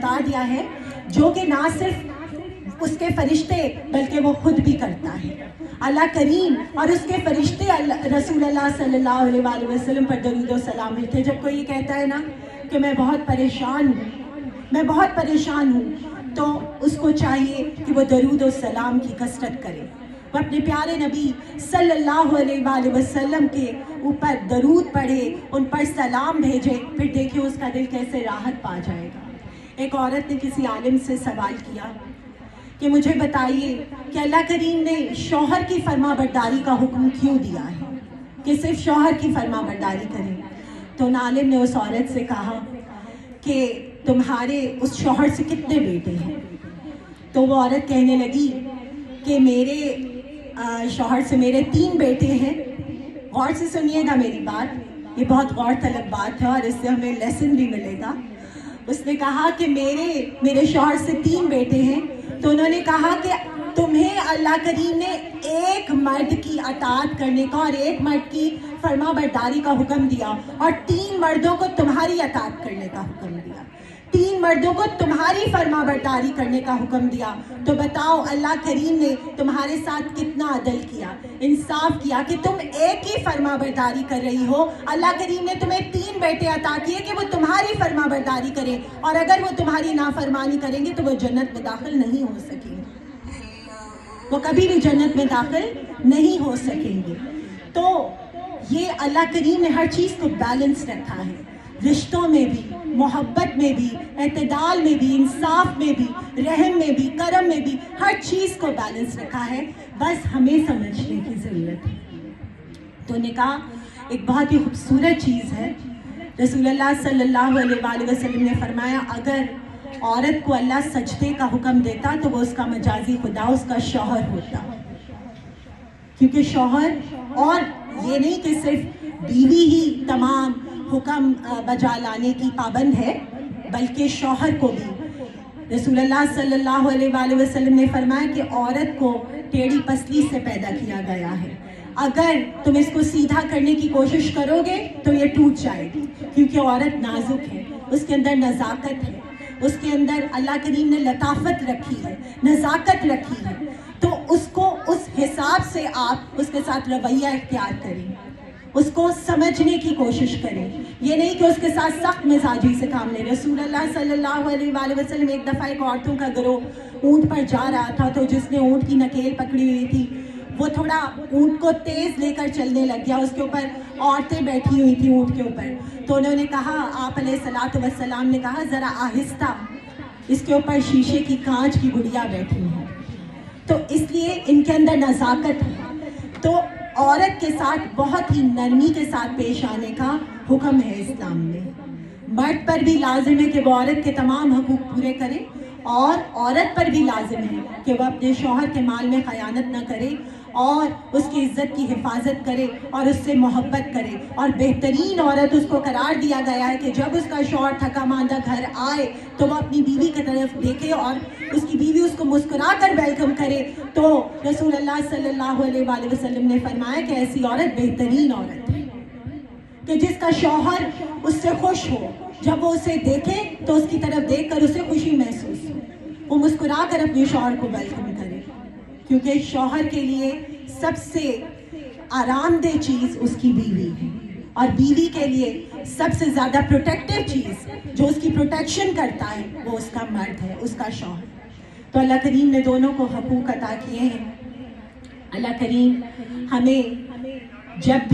بتا دیا ہے جو کہ نہ صرف اس کے فرشتے بلکہ وہ خود بھی کرتا ہے. اللہ کریم اور اس کے فرشتے رسول اللہ صلی اللہ علیہ وآلہ وسلم پر درود و سلام بھیجتے. جب کوئی یہ کہتا ہے نا کہ میں بہت پریشان ہوں تو اس کو چاہیے کہ وہ درود و سلام کی کثرت کرے, وہ اپنے پیارے نبی صلی اللہ علیہ وآلہ وسلم کے اوپر درود پڑھے, ان پر سلام بھیجے, پھر دیکھیں اس کا دل کیسے راحت پا جائے گا. ایک عورت نے کسی عالم سے سوال کیا کہ مجھے بتائیے کہ اللہ کریم نے شوہر کی فرما برداری کا حکم کیوں دیا ہے کہ صرف شوہر کی فرما برداری کریں. تو ان عالم نے اس عورت سے کہا کہ تمہارے اس شوہر سے کتنے بیٹے ہیں؟ تو وہ عورت کہنے لگی کہ میرے شوہر سے میرے 3 بیٹے ہیں. غور سے سنیے گا میری بات, یہ بہت غور طلب بات ہے اور اس سے ہمیں لیسن بھی ملے گا. اس نے کہا کہ میرے شوہر سے 3 بیٹے ہیں. تو انہوں نے کہا کہ تمہیں اللہ کریم نے ایک مرد کی اطاعت کرنے کا اور ایک مرد کی فرما برداری کا حکم دیا اور 3 مردوں کو تمہاری اطاعت کرنے کا حکم دیا, 3 مردوں کو تمہاری فرما برداری کرنے کا حکم دیا. تو بتاؤ اللہ کریم نے تمہارے ساتھ کتنا عدل کیا, انصاف کیا کہ تم ایک ہی فرما برداری کر رہی ہو. اللہ کریم نے تمہیں 3 بیٹے عطا کیے کہ وہ تمہاری فرما برداری کریں, اور اگر وہ تمہاری نافرمانی کریں گے تو وہ جنت میں داخل نہیں ہو سکیں گے, وہ کبھی بھی جنت میں داخل نہیں ہو سکیں گے. تو یہ اللہ کریم نے ہر چیز کو بیلنس رکھا ہے, رشتوں میں بھی, محبت میں بھی, اعتدال میں بھی, انصاف میں بھی, رحم میں بھی, کرم میں بھی, ہر چیز کو بیلنس رکھا ہے. بس ہمیں سمجھنے کی ضرورت ہے. تو نکاح ایک بہت ہی خوبصورت چیز ہے. رسول اللہ صلی اللہ علیہ وآلہ وسلم نے فرمایا اگر عورت کو اللہ سجدے کا حکم دیتا تو وہ اس کا مجازی خدا اس کا شوہر ہوتا, کیونکہ شوہر, اور یہ نہیں کہ صرف بیوی ہی تمام حکم بجا لانے کی پابند ہے بلکہ شوہر کو بھی. رسول اللہ صلی اللہ علیہ وآلہ وسلم نے فرمایا کہ عورت کو ٹیڑھی پسلی سے پیدا کیا گیا ہے, اگر تم اس کو سیدھا کرنے کی کوشش کرو گے تو یہ ٹوٹ جائے گی, کیونکہ عورت نازک ہے, اس کے اندر نزاکت ہے, اس کے اندر اللہ کریم نے لطافت رکھی ہے, نزاکت رکھی ہے. تو اس کو اس حساب سے آپ اس کے ساتھ رویہ اختیار کریں, اس کو سمجھنے کی کوشش کریں, یہ نہیں کہ اس کے ساتھ سخت مزاجی سے کام لیں. رسول اللہ صلی اللہ علیہ وآلہ وسلم ایک دفعہ ایک عورتوں کا گروہ اونٹ پر جا رہا تھا, تو جس نے اونٹ کی نکیل پکڑی ہوئی تھی وہ تھوڑا اونٹ کو تیز لے کر چلنے لگ گیا. اس کے اوپر عورتیں بیٹھی ہوئی تھیں اونٹ کے اوپر, تو انہوں نے کہا, آپ علیہ الصلوۃ والسلام نے کہا ذرا آہستہ, اس کے اوپر شیشے کی کانچ کی گڑیا بیٹھی ہیں. تو اس لیے ان کے اندر نزاکت ہے. تو عورت کے ساتھ بہت ہی نرمی کے ساتھ پیش آنے کا حکم ہے اسلام میں. مرد پر بھی لازم ہے کہ وہ عورت کے تمام حقوق پورے کرے, اور عورت پر بھی لازم ہے کہ وہ اپنے شوہر کے مال میں خیانت نہ کرے اور اس کی عزت کی حفاظت کرے اور اس سے محبت کرے. اور بہترین عورت اس کو قرار دیا گیا ہے کہ جب اس کا شوہر تھکا ماندہ گھر آئے تو وہ اپنی بیوی کی طرف دیکھے اور اس کی بیوی اس کو مسکرا کر ویلکم کرے. تو رسول اللہ صلی اللہ علیہ وآلہ وسلم نے فرمایا کہ ایسی عورت بہترین عورت ہے کہ جس کا شوہر اس سے خوش ہو, جب وہ اسے دیکھے تو اس کی طرف دیکھ کر اسے خوشی محسوس ہو, وہ مسکرا کر اپنے شوہر کو ویلکم کرے. کیونکہ شوہر کے لیے سب سے آرام دہ چیز اس کی بیوی ہے, اور بیوی کے لیے سب سے زیادہ پروٹیکٹیو چیز جو اس کی پروٹیکشن کرتا ہے وہ اس کا مرد ہے, اس کا شوہر. تو اللہ کریم نے دونوں کو حقوق عطا کیے ہیں. اللہ کریم ہمیں جب بھی